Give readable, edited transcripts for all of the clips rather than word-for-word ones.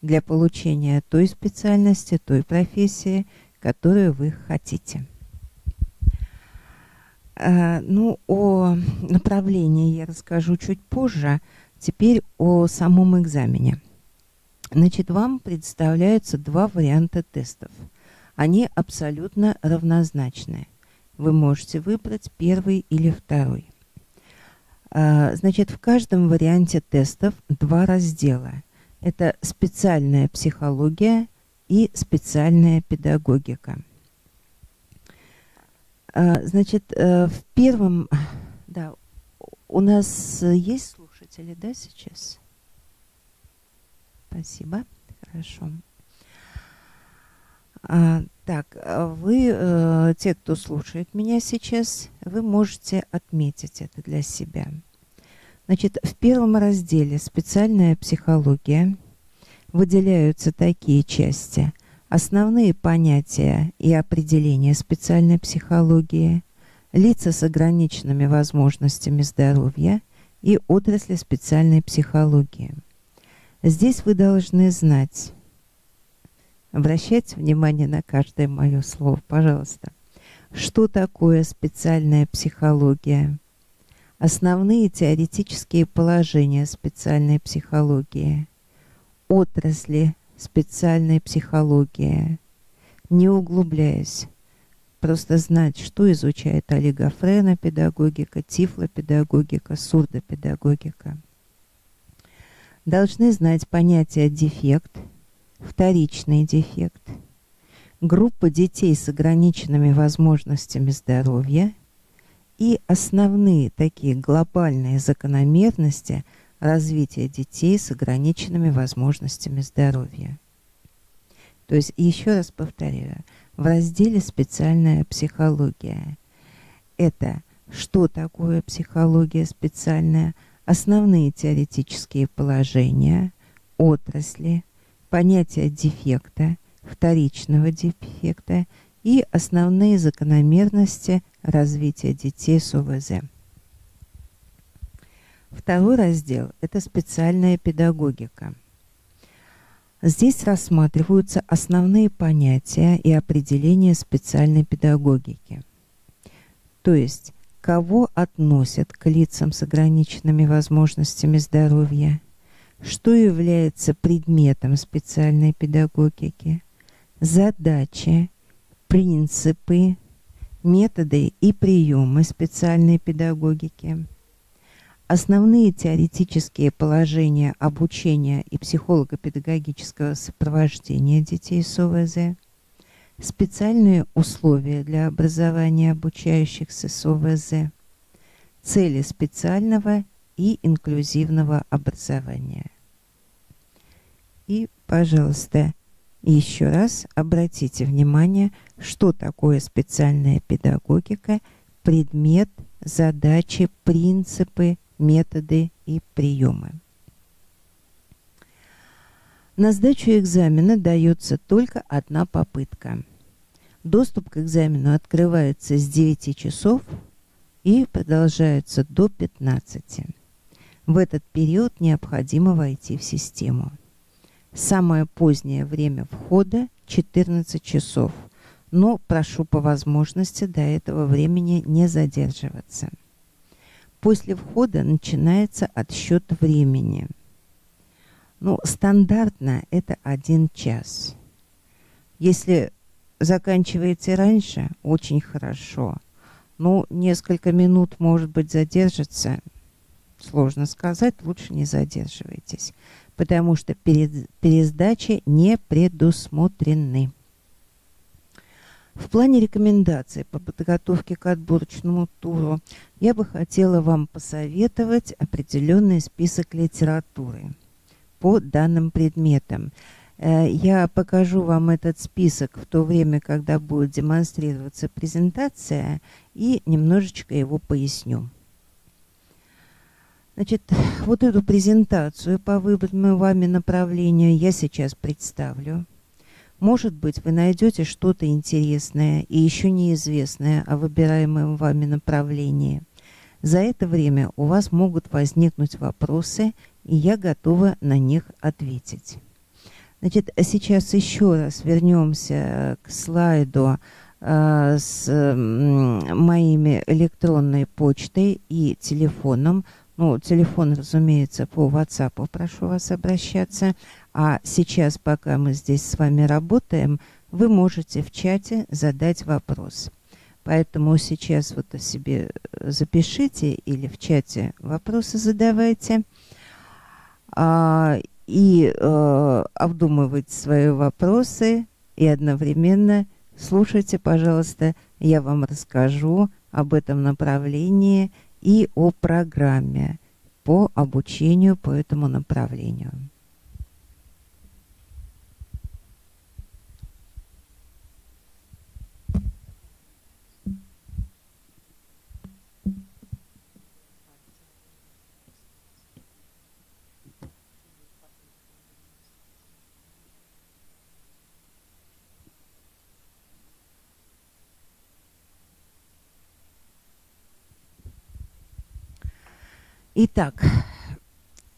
для получения той специальности, той профессии, которую вы хотите. Ну, о направлении я расскажу чуть позже. Теперь о самом экзамене. Значит, вам представляются два варианта тестов. Они абсолютно равнозначны. Вы можете выбрать первый или второй. Значит, в каждом варианте тестов два раздела. Это специальная психология и специальная педагогика. Значит, в первом... Да, у нас есть слушатели, да, сейчас? Спасибо. Хорошо. Так, вы, те, кто слушает меня сейчас, вы можете отметить это для себя. Значит, в первом разделе «Специальная психология» выделяются такие части: основные понятия и определения специальной психологии, лица с ограниченными возможностями здоровья и отрасли специальной психологии. Здесь вы должны знать, обращайте внимание на каждое мое слово, пожалуйста, что такое специальная психология, основные теоретические положения специальной психологии, отрасли специальной психологии, не углубляясь, просто знать, что изучает олигофренопедагогика, тифлопедагогика, сурдопедагогика. Должны знать понятие дефект, вторичный дефект, группа детей с ограниченными возможностями здоровья и основные такие глобальные закономерности развития детей с ограниченными возможностями здоровья. То есть, еще раз повторяю, в разделе «Специальная психология» это что такое психология специальная, основные теоретические положения, отрасли, понятие дефекта, вторичного дефекта и основные закономерности развития детей с ОВЗ. Второй раздел – это специальная педагогика. Здесь рассматриваются основные понятия и определения специальной педагогики. То есть, кого относят к лицам с ограниченными возможностями здоровья, что является предметом специальной педагогики, задачи, принципы, методы и приемы специальной педагогики, основные теоретические положения обучения и психолого-педагогического сопровождения детей с ОВЗ, специальные условия для образования обучающихся с ОВЗ, цели специального и инклюзивного образования. И, пожалуйста, еще раз обратите внимание, что такое специальная педагогика, предмет, задачи, принципы, методы и приемы. На сдачу экзамена дается только одна попытка. Доступ к экзамену открывается с 9 часов и продолжается до 15. В этот период необходимо войти в систему. Самое позднее время входа – 14 часов, но прошу по возможности до этого времени не задерживаться. После входа начинается отсчет времени. Ну, стандартно это 1 час. Если заканчиваете раньше, очень хорошо. Ну, несколько минут, может быть, задержится. Сложно сказать, лучше не задерживайтесь, потому что пересдачи не предусмотрены. В плане рекомендаций по подготовке к отборочному туру я бы хотела вам посоветовать определенный список литературы по данным предметам. Я покажу вам этот список в то время, когда будет демонстрироваться презентация, и немножечко его поясню. Значит, вот эту презентацию по выбранному вами направлению я сейчас представлю. Может быть, вы найдете что-то интересное и еще неизвестное о выбираемом вами направлении. За это время у вас могут возникнуть вопросы, и я готова на них ответить. Значит, сейчас еще раз вернемся к слайду с моими электронной почтой и телефоном. Ну, телефон, разумеется, по WhatsApp прошу вас обращаться. А сейчас, пока мы здесь с вами работаем, вы можете в чате задать вопрос. Поэтому сейчас вот себе запишите или в чате вопросы задавайте. И обдумывать свои вопросы и одновременно слушайте, пожалуйста, я вам расскажу об этом направлении и о программе по обучению по этому направлению. Итак,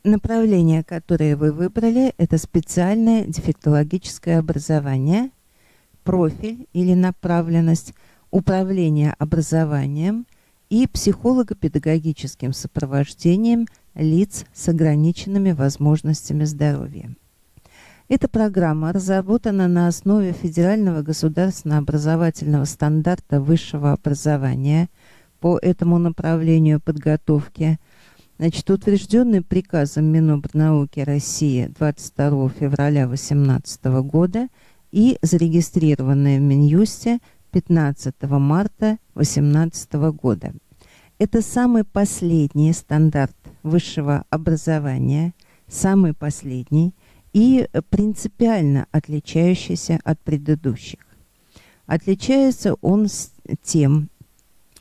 направление, которое вы выбрали, это специальное дефектологическое образование, профиль или направленность, управление образованием и психолого-педагогическим сопровождением лиц с ограниченными возможностями здоровья. Эта программа разработана на основе федерального государственного образовательного стандарта высшего образования по этому направлению подготовки, значит, утвержденный приказом Минобрнауки России 22 февраля 2018 года и зарегистрированная в Минюсте 15 марта 2018 года. Это самый последний стандарт высшего образования, самый последний и принципиально отличающийся от предыдущих. Отличается он тем,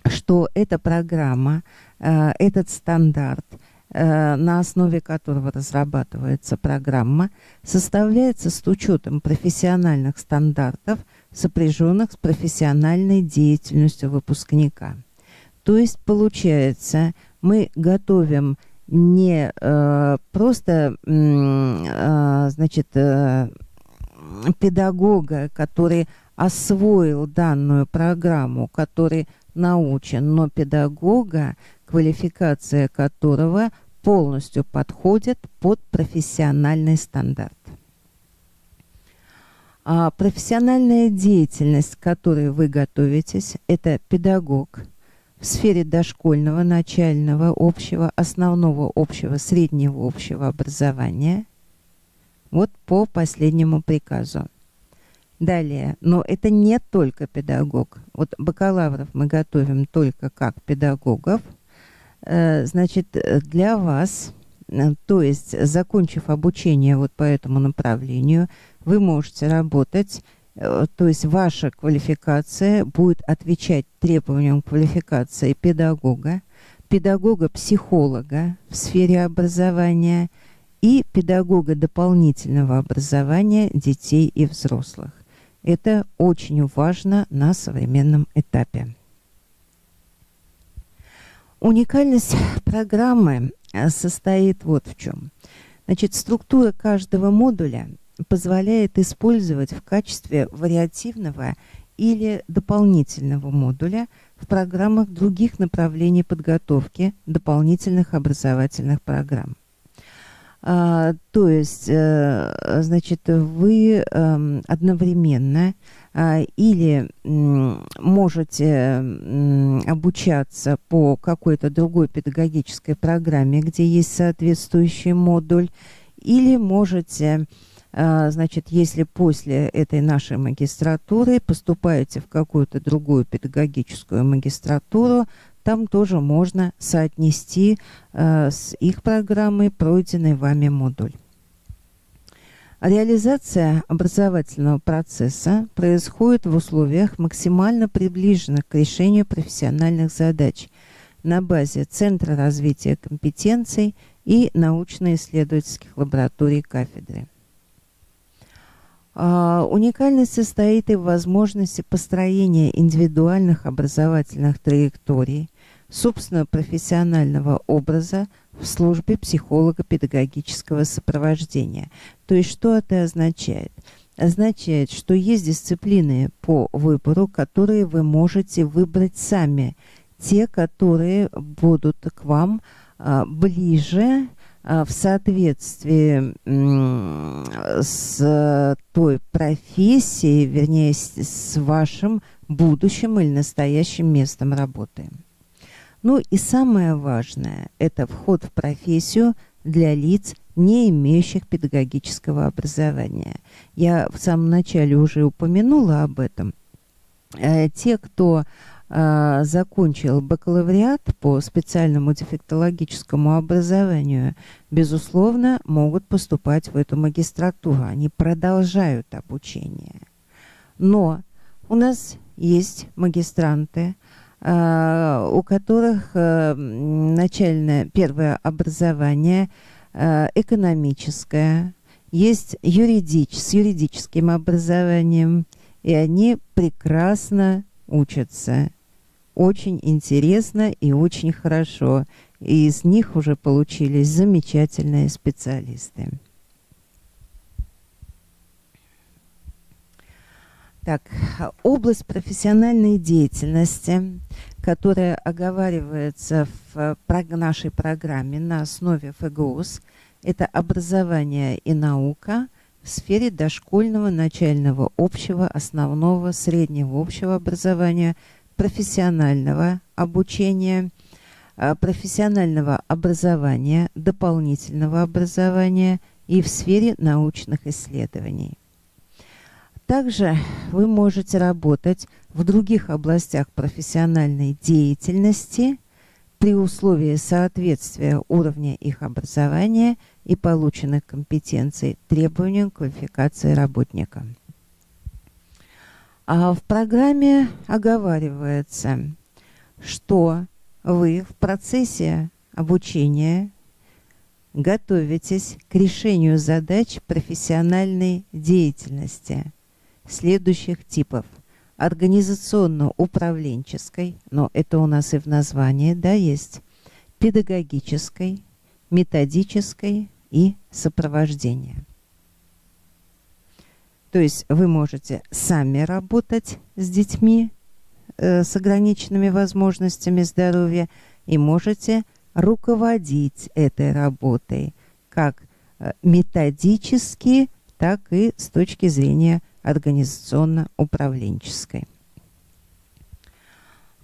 что эта программа, этот стандарт, на основе которого разрабатывается программа, составляется с учетом профессиональных стандартов, сопряженных с профессиональной деятельностью выпускника. То есть, получается, мы готовим не просто значит, педагога, который освоил данную программу, который научен, но педагога, квалификация которого полностью подходит под профессиональный стандарт. А профессиональная деятельность, к которой вы готовитесь, это педагог в сфере дошкольного, начального, общего, основного общего, среднего общего образования. Вот по последнему приказу. Далее, но это не только педагог. Вот бакалавров мы готовим только как педагогов. Значит, для вас, то есть закончив обучение вот по этому направлению, вы можете работать, то есть ваша квалификация будет отвечать требованиям квалификации педагога, педагога-психолога в сфере образования и педагога дополнительного образования детей и взрослых. Это очень важно на современном этапе. Уникальность программы состоит вот в чем. Значит, структура каждого модуля позволяет использовать в качестве вариативного или дополнительного модуля в программах других направлений подготовки дополнительных образовательных программ. То есть, значит, вы одновременно или можете обучаться по какой-то другой педагогической программе, где есть соответствующий модуль, или можете, значит, если после этой нашей магистратуры поступаете в какую-то другую педагогическую магистратуру, там тоже можно соотнести с их программой пройденный вами модуль. Реализация образовательного процесса происходит в условиях, максимально приближенных к решению профессиональных задач на базе Центра развития компетенций и научно-исследовательских лабораторий кафедры. Уникальность состоит и в возможности построения индивидуальных образовательных траекторий, собственного профессионального образа в службе психолого-педагогического сопровождения. То есть что это означает? Означает, что есть дисциплины по выбору, которые вы можете выбрать сами, те, которые будут к вам ближе в соответствии с той профессией, вернее, с вашим будущим или настоящим местом работы. Ну и самое важное – это вход в профессию для лиц, не имеющих педагогического образования. Я в самом начале уже упомянула об этом. Те, кто закончил бакалавриат по специальному дефектологическому образованию, безусловно, могут поступать в эту магистратуру. Они продолжают обучение. Но у нас есть магистранты, у которых начальное первое образование экономическое, есть с юридическим образованием, и они прекрасно учатся. Очень интересно и очень хорошо. И из них уже получились замечательные специалисты. Так, область профессиональной деятельности, которая оговаривается в нашей программе на основе ФГУС, это образование и наука в сфере дошкольного, начального, общего, основного, среднего общего образования, профессионального обучения, профессионального образования, дополнительного образования и в сфере научных исследований. Также вы можете работать в других областях профессиональной деятельности при условии соответствия уровня их образования и полученных компетенций требованиям квалификации работника. А в программе оговаривается, что вы в процессе обучения готовитесь к решению задач профессиональной деятельности следующих типов: организационно-управленческой, но это у нас и в названии, да, есть, педагогической, методической и сопровождения. То есть вы можете сами работать с детьми с ограниченными возможностями здоровья и можете руководить этой работой как методически, так и с точки зрения организационно-управленческой.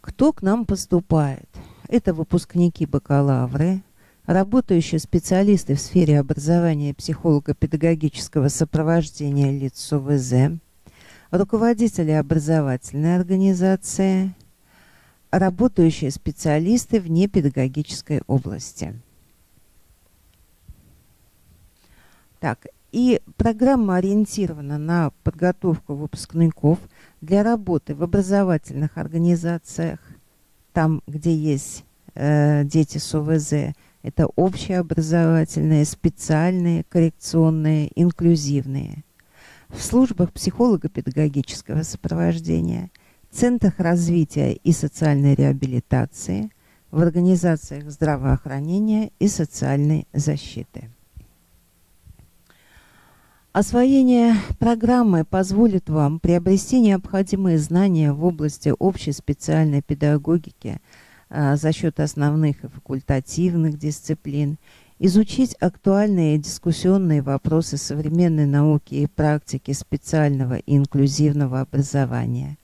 Кто к нам поступает? Это выпускники бакалавры, работающие специалисты в сфере образования и психолого-педагогического сопровождения лиц с ОВЗ, руководители образовательной организации, работающие специалисты в непедагогической области. Так, и программа ориентирована на подготовку выпускников для работы в образовательных организациях, там, где есть дети с ОВЗ. Это общеобразовательные, специальные, коррекционные, инклюзивные. В службах психолого-педагогического сопровождения, центрах развития и социальной реабилитации, в организациях здравоохранения и социальной защиты. Освоение программы позволит вам приобрести необходимые знания в области общей специальной педагогики за счет основных и факультативных дисциплин, изучить актуальные дискуссионные вопросы современной науки и практики специального и инклюзивного образования,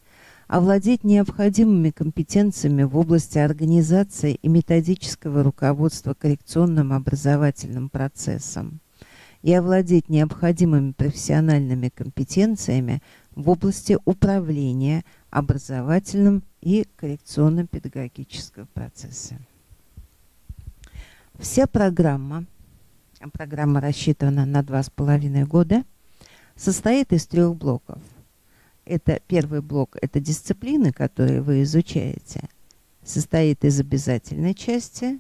овладеть необходимыми компетенциями в области организации и методического руководства коррекционным образовательным процессом и овладеть необходимыми профессиональными компетенциями в области управления образовательным и коррекционно-педагогического процесса. Вся программа рассчитана на 2,5 года, состоит из 3 блоков. Это первый блок, это дисциплины, которые вы изучаете, состоит из обязательной части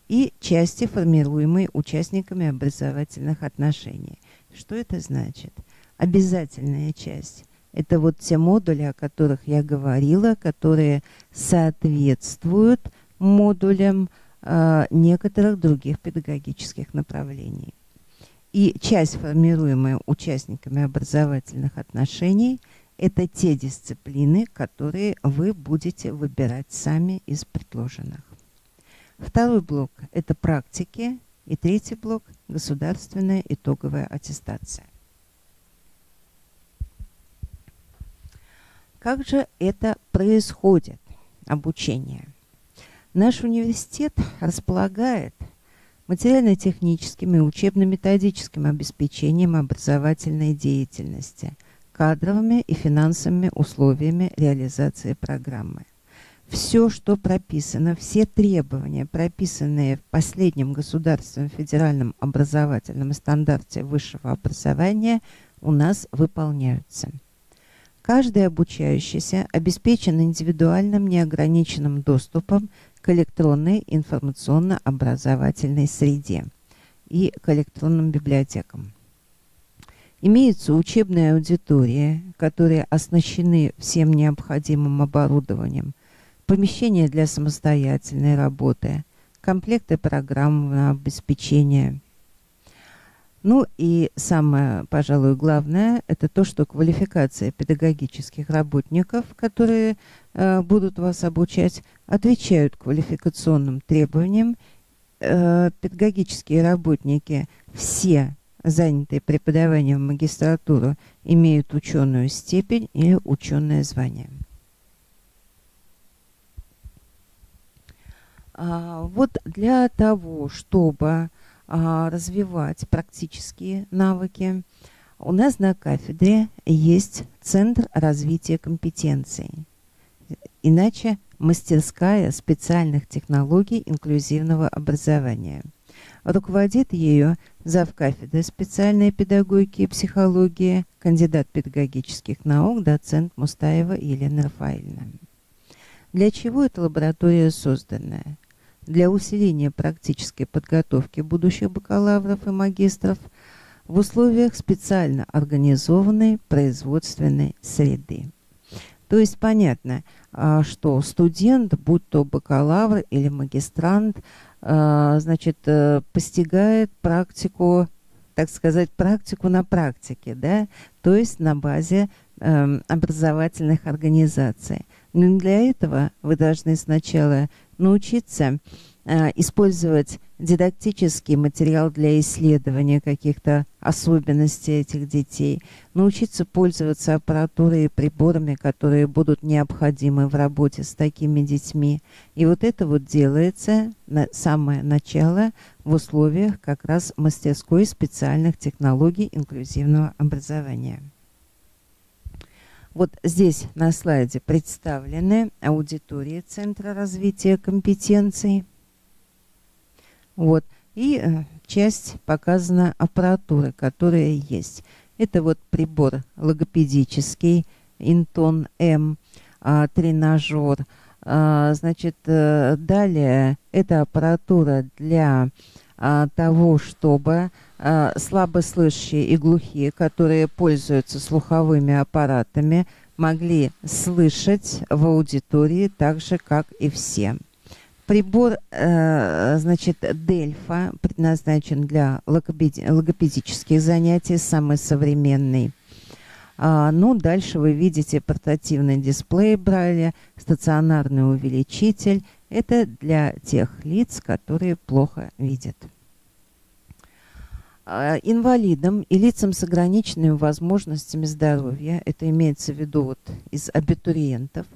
и части, формируемой участниками образовательных отношений. Что это значит? Обязательная часть – это вот те модули, о которых я говорила, которые соответствуют модулям некоторых других педагогических направлений. И часть, формируемая участниками образовательных отношений, это те дисциплины, которые вы будете выбирать сами из предложенных. Второй блок – это практики. И третий блок – государственная итоговая аттестация. Как же это происходит, обучение? Наш университет располагает материально-техническим и учебно-методическим обеспечением образовательной деятельности, кадровыми и финансовыми условиями реализации программы. Все, что прописано, все требования, прописанные в последнем государственном федеральном образовательном стандарте высшего образования, у нас выполняются. Каждый обучающийся обеспечен индивидуальным неограниченным доступом к электронной информационно-образовательной среде и к электронным библиотекам. Имеются учебные аудитории, которые оснащены всем необходимым оборудованием, помещения для самостоятельной работы, комплекты программного обеспечения. Ну и самое, пожалуй, главное, это то, что квалификация педагогических работников, которые будут вас обучать, отвечают квалификационным требованиям. Педагогические работники, все занятые преподаванием в магистратуру, имеют ученую степень или ученое звание. Вот для того, чтобы развивать практические навыки, у нас на кафедре есть Центр развития компетенций, иначе мастерская специальных технологий инклюзивного образования. Руководит ею завкафедры специальной педагогики и психологии, кандидат педагогических наук, доцент Мустаева Елена Рафаильевна. Для чего эта лаборатория создана? Для усиления практической подготовки будущих бакалавров и магистров в условиях специально организованной производственной среды. То есть понятно, что студент, будь то бакалавр или магистрант, значит, постигает практику, так сказать, практику на практике, да, то есть на базе образовательных организаций. Но для этого вы должны сначала научиться использовать дидактический материал для исследования каких-то особенностей этих детей, научиться пользоваться аппаратурой и приборами, которые будут необходимы в работе с такими детьми. И вот это вот делается на самое начало в условиях как раз мастерской специальных технологий инклюзивного образования. Вот здесь на слайде представлены аудитории Центра развития компетенций. Вот. И часть показана аппаратуры, которая есть. Это вот прибор логопедический, Интон М, тренажер. Значит, далее это аппаратура для того, чтобы слабослышащие и глухие, которые пользуются слуховыми аппаратами, могли слышать в аудитории так же, как и все. Прибор, значит, Дельфа предназначен для логопедических занятий, самый современный. Ну, дальше вы видите портативный дисплей Брайля, стационарный увеличитель. Это для тех лиц, которые плохо видят. Инвалидам и лицам с ограниченными возможностями здоровья, это имеется в виду вот из абитуриентов,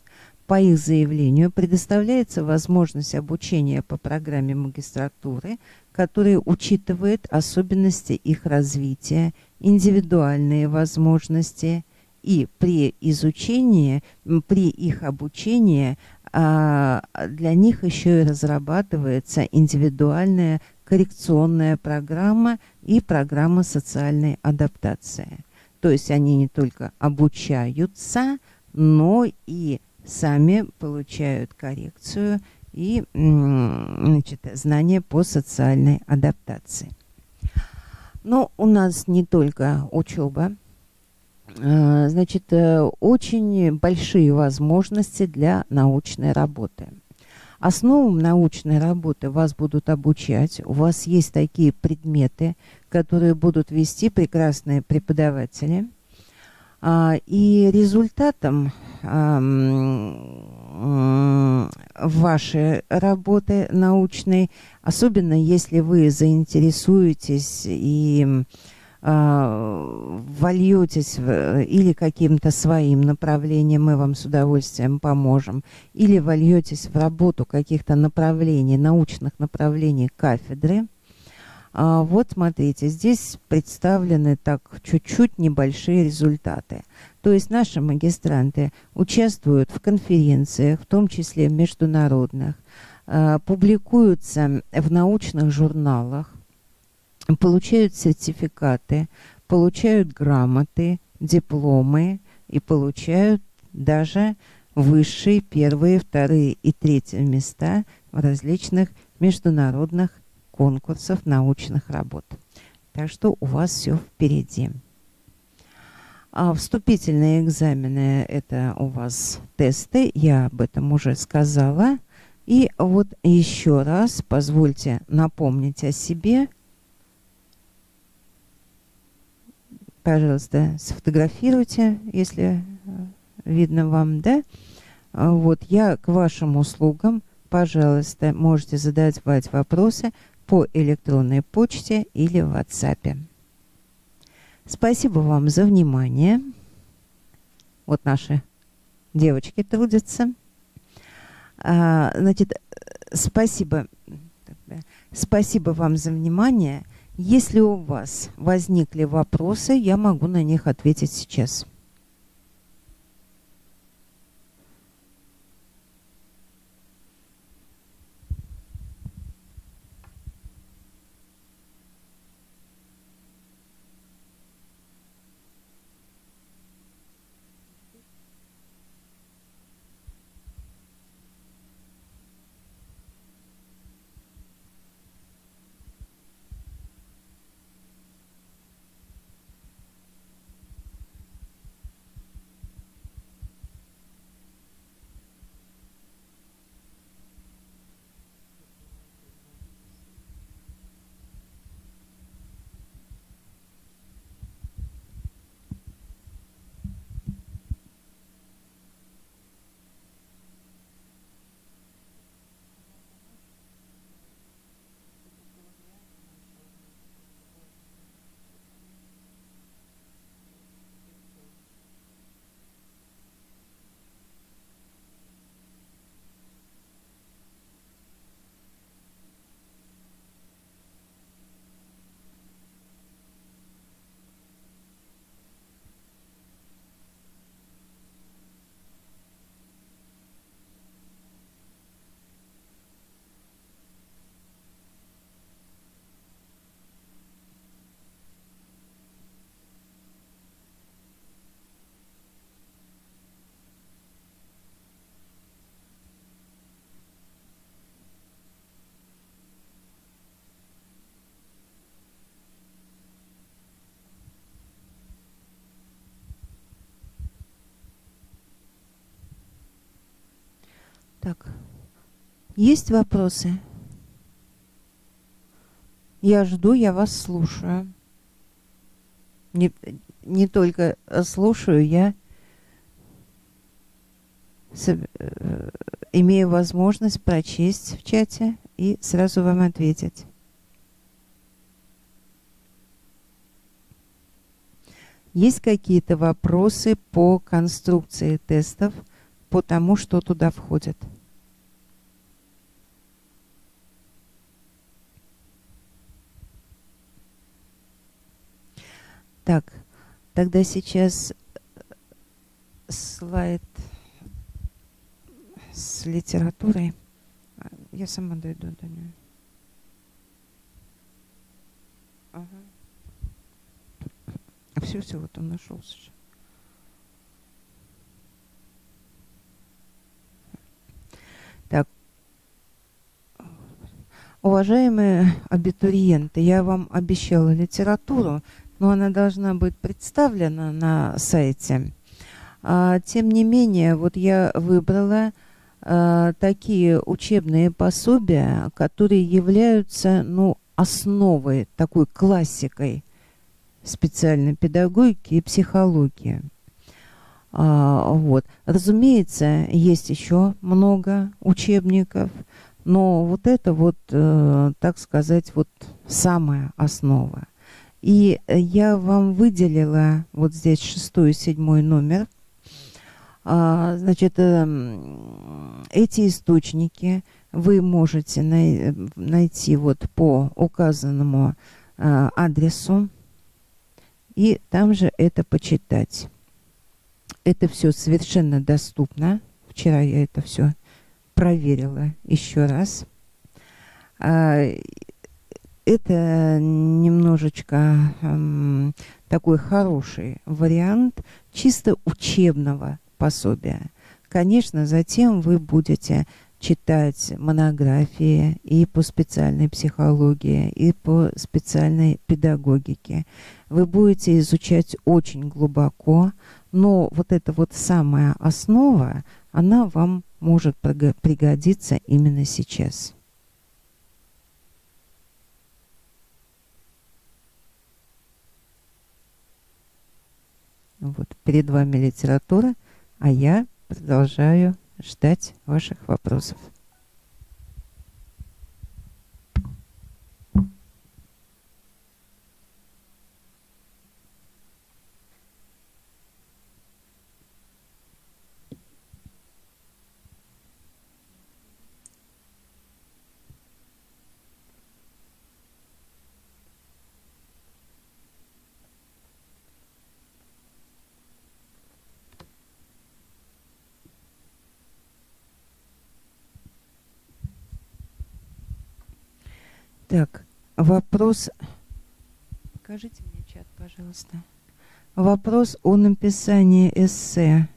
по их заявлению предоставляется возможность обучения по программе магистратуры, которая учитывает особенности их развития, индивидуальные возможности, и при изучении, при их обучении для них еще и разрабатывается индивидуальная коррекционная программа и программа социальной адаптации. То есть они не только обучаются, но и сами получают коррекцию и, значит, знания по социальной адаптации. Но у нас не только учеба, значит, очень большие возможности для научной работы. Основам научной работы вас будут обучать. У вас есть такие предметы, которые будут вести прекрасные преподаватели. И результатом вашей работы научной, особенно если вы заинтересуетесь и вольетесь или каким-то своим направлением, мы вам с удовольствием поможем, или вольетесь в работу каких-то направлений, научных направлений кафедры. Вот смотрите, здесь представлены так чуть-чуть небольшие результаты. То есть наши магистранты участвуют в конференциях, в том числе международных, публикуются в научных журналах, получают сертификаты, получают грамоты, дипломы и получают даже высшие, первые, вторые и третьи места в различных международных конкурсов научных работ. Так что у вас все впереди. Вступительные экзамены – это у вас тесты, я об этом уже сказала. И вот еще раз позвольте напомнить о себе. Пожалуйста, сфотографируйте, если видно вам, да? Вот я к вашим услугам. Пожалуйста, можете задавать вопросы по электронной почте или в WhatsApp. Спасибо вам за внимание. Вот наши девочки трудятся. Значит, спасибо вам за внимание. Если у вас возникли вопросы, я могу на них ответить сейчас. Так, есть вопросы? Я жду, я вас слушаю. Не только слушаю, я имею возможность прочесть в чате и сразу вам ответить. Есть какие-то вопросы по конструкции тестов, по тому, что туда входит? Так, тогда сейчас слайд с литературой. Я сама дойду до нее. Ага. Все, вот он нашелся. Так, уважаемые абитуриенты, я вам обещала литературу, но она должна быть представлена на сайте. Тем не менее, вот я выбрала такие учебные пособия, которые являются, ну, основой, такой классикой специальной педагогики и психологии. Вот. Разумеется, есть еще много учебников, но вот это вот, так сказать, вот самая основа. И я вам выделила вот здесь 6-й и 7-й номер. Значит, эти источники вы можете найти вот по указанному адресу и там же это почитать. Это все совершенно доступно. Вчера я это все проверила еще раз. Это немножечко такой хороший вариант чисто учебного пособия. Конечно, затем вы будете читать монографии и по специальной психологии, и по специальной педагогике. Вы будете изучать очень глубоко, но вот эта вот самая основа, она вам может пригодиться именно сейчас. Вот перед вами литература, а я продолжаю ждать ваших вопросов. Так, вопрос... Покажите мне чат, пожалуйста. Вопрос о написании эссе.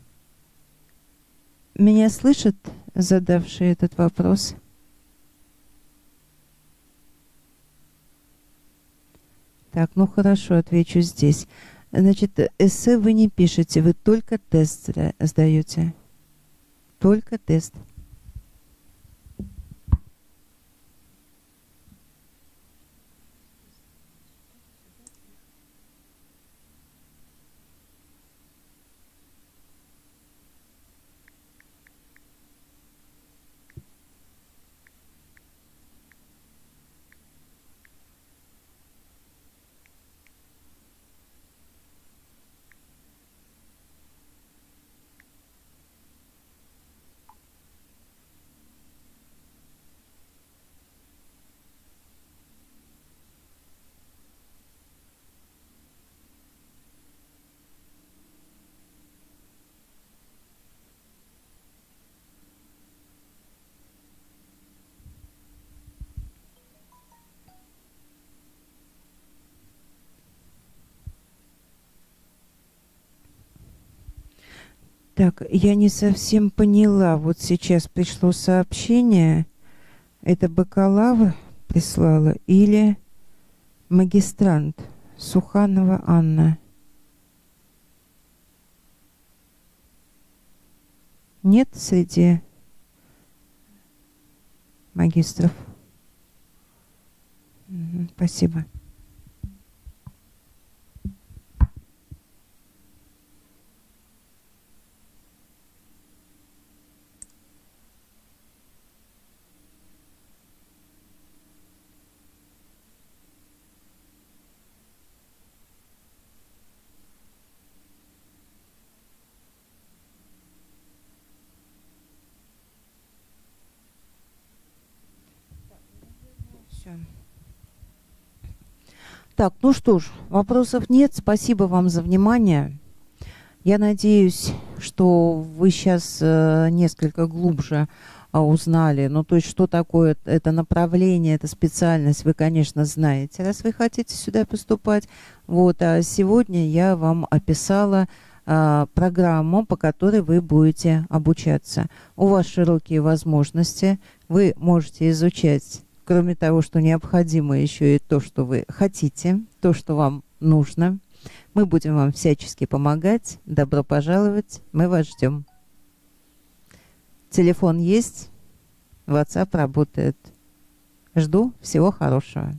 Меня слышат, задавший этот вопрос? Так, ну хорошо, отвечу здесь. Значит, эссе вы не пишете, вы только тест сдаете. Только тест. Так, я не совсем поняла. Вот сейчас пришло сообщение. Это бакалавр прислала или магистрант Суханова Анна? Нет среди магистров? Спасибо. Все. Так, ну что ж, вопросов нет. Спасибо вам за внимание. Я надеюсь, что вы сейчас несколько глубже узнали. Ну, то есть, что такое это направление, эта специальность, вы, конечно, знаете, раз вы хотите сюда поступать. Вот, а сегодня я вам описала программу, по которой вы будете обучаться. У вас широкие возможности. Вы можете изучать, кроме того, что необходимо, еще и то, что вы хотите, то, что вам нужно. Мы будем вам всячески помогать. Добро пожаловать. Мы вас ждем. Телефон есть, WhatsApp работает. Жду, всего хорошего.